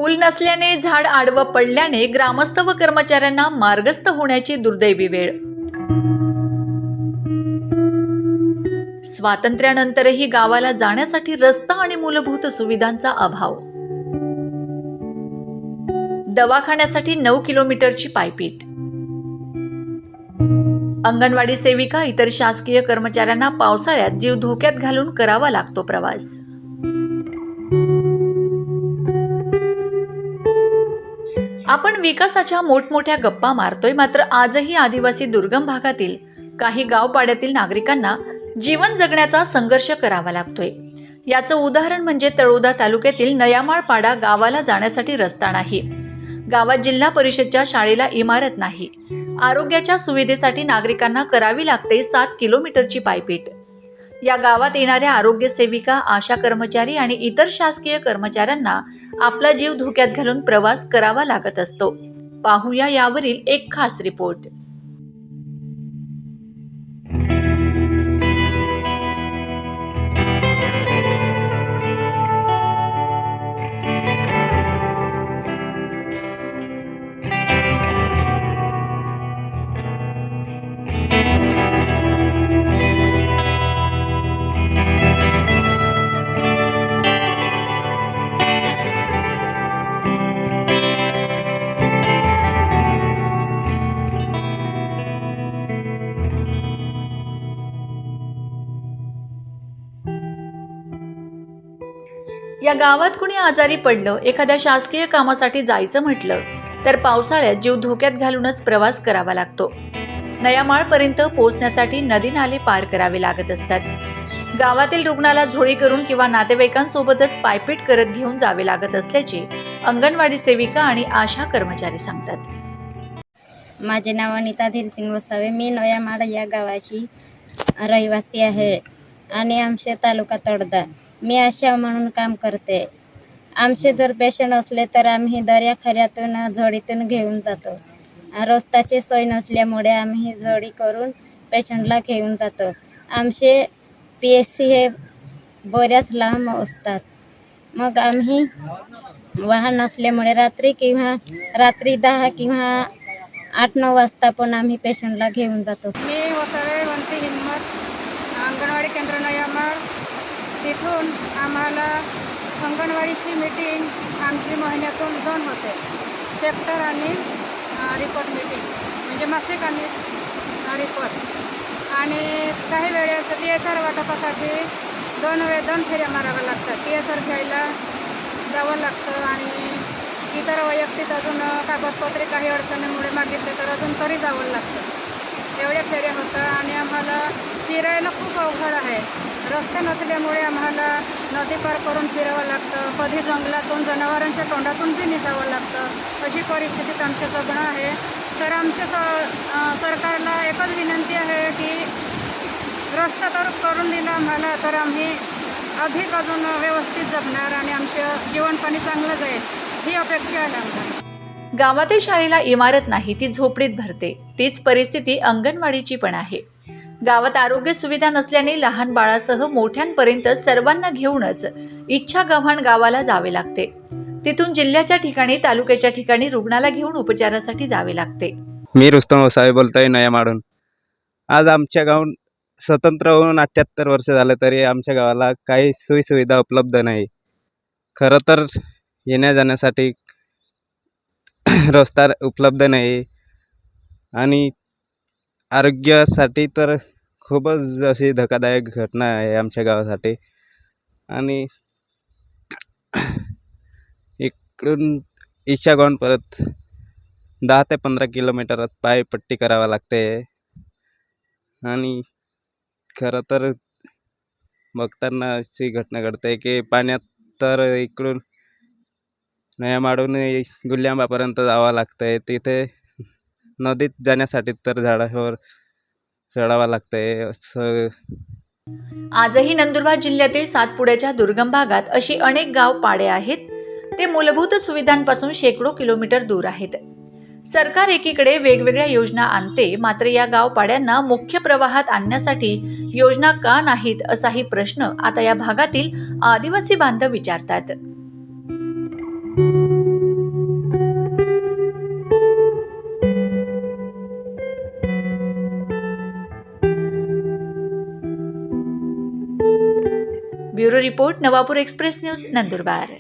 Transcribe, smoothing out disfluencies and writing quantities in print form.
पूल नसल्याने झाड आडवं पडल्याने ग्रामस्थ व कर्मचाऱ्यांना मार्गस्थ होण्याची दुर्दैवी वेळ। स्वातंत्र्यानंतरही गावाला जाण्यासाठी रस्ता आणि मूलभूत सुविधांचा अभाव। दवाखान्यासाठी 9 किलोमीटरची पायपीट। अंगणवाडी सेविका इतर शासकीय कर्मचाऱ्यांना पावसाळ्यात जीव धोक्यात घालून करावा लागतो प्रवास। आपण विकासाच्या मोठमोठ्या गप्पा मारतोय, मात्र आजही आदिवासी दुर्गम भागातील काही गावपाड्यातील नागरिकांना जीवन जगण्याचा संघर्ष करावा लागतोय। याचं उदाहरण म्हणजे तळोदा तालुक्यातील नयामाळपाडा गावाला जाण्यासाठी रस्ता नाही। गावात जिल्हा परिषदच्या शाळेला इमारत नाही। आरोग्याच्या सुविधेसाठी नागरिकांना करावी लागते 7 किलोमीटरची पायपीट। या गावात येणाऱ्या आरोग्य सेविका, आशा कर्मचारी आणि इतर शासकीय कर्मचाऱ्यांना आपला जीव धोक्यात घालून प्रवास करावा लागत असतो। पाहूया यावरील एक खास रिपोर्ट। या गावात कुणी आजारी पडलं, एखाद्या शासकीय कामासाठी जायचं म्हटलं तर पावसाळ्यात जीव धोक्यात घालूनच प्रवास करावा लागतो। नयामाळपर्यंत पोहोचण्यासाठी नदी नाले पार करावे लागत असतात। गावातील रुग्णाला झोळी करून किंवा नातेवाईकांसोबतच पायपीट करत घेऊन जावे लागत असल्याचे अंगणवाडी सेविका आणि आशा कर्मचारी सांगतात। माझे नाव अनिता धीरसिंग वसावे। मी नयामाळ या गावाची रहिवासी आहे आणि आमचे तालुका तळोदा। मी आशा म्हणून काम करते। आमचे जर पेशंट असले तर आम्ही दर्याखऱ्यातून झोडीतून घेऊन जातो। रस्त्याची सोय नसल्यामुळे आम्ही झोडी करून पेशंटला घेऊन जातो। आमचे PSC हे बऱ्याच लांब असतात, मग आम्ही वाहन नसल्यामुळे रात्री 10 किंवा 8-9 वाजता पण आम्ही पेशंटला घेऊन जातो। मी वसावे वंती हिम्मत, अंगणवाडी केंद्र नयामाळ। तिथून आम्हाला अंगणवाडीची मीटिंग आमची महिन्यातून 2 होते, सेक्टर आणि रिपोर्ट मीटिंग, म्हणजे मासिक आणि रिपोर्ट। आणि काही वेळेस TSR वाटपासाठी 2 फेऱ्या माराव्या लागतात। TSR घ्यायला जावं लागतं आणि इतर वैयक्तिक अजून कागदपत्रे काही अडचणीमुळे मागितले तर अजून तरी जावं लागतं। एवढ्या फेऱ्या होतात आणि आम्हाला फिरायला खूप अवघड आहे। रस्ते नसल्यामुळे आम्हाला नदी पार करून फिरावं लागतं, कधी जंगलातून जनावरांच्या तोंडातून बी निघावं लागतं। अशी परिस्थितीत आमचं जगणं आहे। तर आमच्या सरकारला एकच विनंती आहे की रस्ता तर करून दिला आम्हाला तर आम्ही अधिक अजून व्यवस्थित जगणार आणि आमचं जीवनपाणी चांगलं जाईल, ही अपेक्षा आहे आमच्या। गावातील शाळेला इमारत नाही, ती झोपडीत भरते। तीच परिस्थिती अंगणवाडीची पण आहे। गावात आरोग्य सुविधा नसल्याने लहान बाळासह मोठ्यांपर्यंत सर्वांना घेऊनच इच्छा गव्हाण गावाला जावे लागते। तिथून जिल्ह्याच्या ठिकाणी, तालुक्याच्या ठिकाणी रुग्णाला घेऊन उपचारासाठी जावे लागते। मी रुस्तम वसावे बोलतोय नयामाळून। आज आमच्या गावात स्वतंत्र होऊन 78 वर्ष झाले तरी आमच्या गावाला काही सोयीसुविधा उपलब्ध नाही। खरं तर येण्या जाण्यासाठी रस्ता उपलब्ध नाही आणि आरोग्यासाठी तर खूपच अशी धक्कादायक घटना आहे आमच्या गावासाठी। आणि इकडून इच्छागव्हाण परत 10 ते 15 किलोमीटरात पायपट्टी करावी लागते। आणि खरं तर बघताना अशी घटना घडते की पाण्यात तर इकडून नयामाळून गुल्याबापर्यंत जावं लागतंय। तिथे नदीत जाण्यासाठी तर झाडावर चढावं लागतंय। असं आजही नंदुरबार जिल्ह्यातील सातपुड्याच्या दुर्गम भागात अशी अनेक गाव पाडे आहेत। ते मूलभूत सुविधांपासून शेकडो किलोमीटर दूर आहेत। सरकार एकीकडे वेगवेगळ्या योजना आणते, मात्र या गाव पाड्यांना मुख्य प्रवाहात आणण्यासाठी योजना का नाहीत असाही प्रश्न आता या भागातील आदिवासी बांधव विचारतात। Bureau report, Navapur express news, Nandurbar.